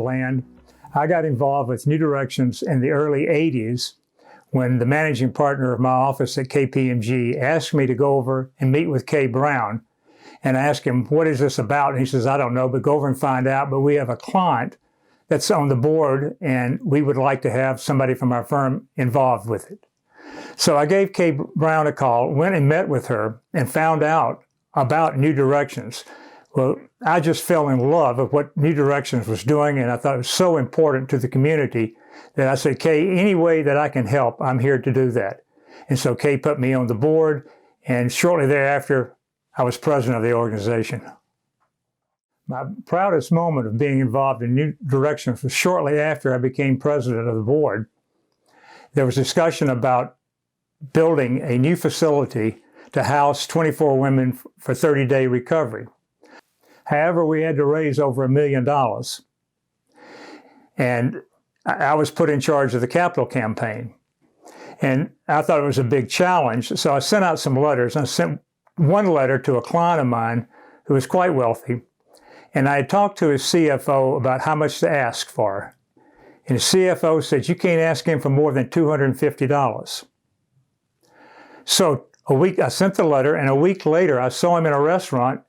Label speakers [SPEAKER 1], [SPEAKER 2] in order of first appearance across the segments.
[SPEAKER 1] Ln. I got involved with New Directions in the early 80s when the managing partner of my office at KPMG asked me to go over and meet with Kay Brown. And I asked him, what is this about? And he says, I don't know, but go over and find out. But we have a client that's on the board, and we would like to have somebody from our firm involved with it. So I gave Kay Brown a call, went and met with her, and found out about New Directions. Well, I just fell in love with what New Directions was doing, and I thought it was so important to the community that I said, Kay, any way that I can help, I'm here to do that. And so Kay put me on the board, and shortly thereafter, I was president of the organization. My proudest moment of being involved in New Directions was shortly after I became president of the board. There was discussion about building a new facility to house 24 women for 30-day recovery. However, we had to raise over $1 million. And I was put in charge of the capital campaign. And I thought it was a big challenge, so I sent out some letters. I sent one letter to a client of mine who was quite wealthy, and I had talked to his CFO about how much to ask for. And his CFO said, you can't ask him for more than $250. So I sent the letter, and a week later I saw him in a restaurant,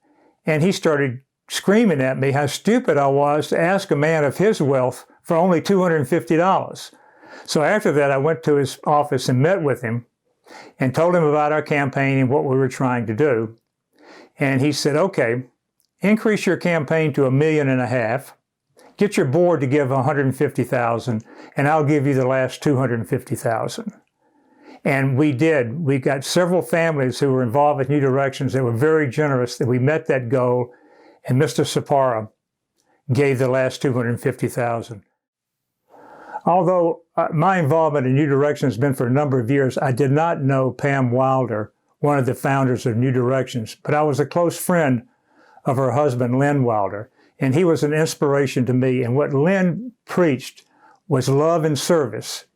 [SPEAKER 1] and he started screaming at me how stupid I was to ask a man of his wealth for only $250. So after that, I went to his office and met with him and told him about our campaign and what we were trying to do. And he said, okay, increase your campaign to $1.5 million, get your board to give $150,000, and I'll give you the last $250,000. And we did. We got several families who were involved with New Directions that were very generous that we met that goal, and Mr. Sapara gave the last $250,000. Although my involvement in New Directions has been for a number of years, I did not know Pam Wilder, one of the founders of New Directions, but I was a close friend of her husband, Lynn Wilder, and he was an inspiration to me. And what Lynn preached was love and service.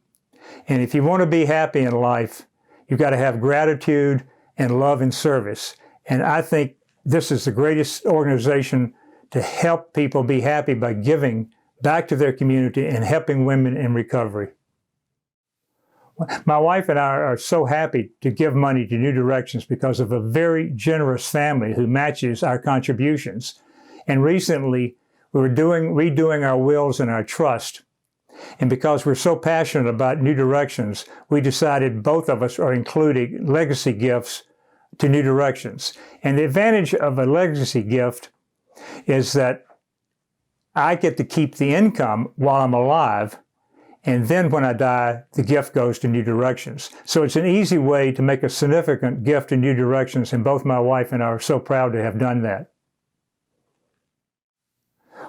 [SPEAKER 1] And if you want to be happy in life, you've got to have gratitude and love and service. And I think this is the greatest organization to help people be happy by giving back to their community and helping women in recovery. My wife and I are so happy to give money to New Directions because of a very generous family who matches our contributions. And recently, we were redoing our wills and our trust. And because we're so passionate about New Directions, we decided both of us are including legacy gifts to New Directions. And the advantage of a legacy gift is that I get to keep the income while I'm alive, and then when I die, the gift goes to New Directions. So it's an easy way to make a significant gift to New Directions, and both my wife and I are so proud to have done that.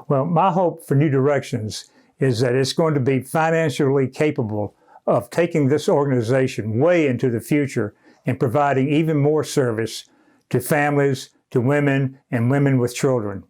[SPEAKER 1] Well, my hope for New Directions is that it's going to be financially capable of taking this organization way into the future and providing even more service to families, to women, and women with children.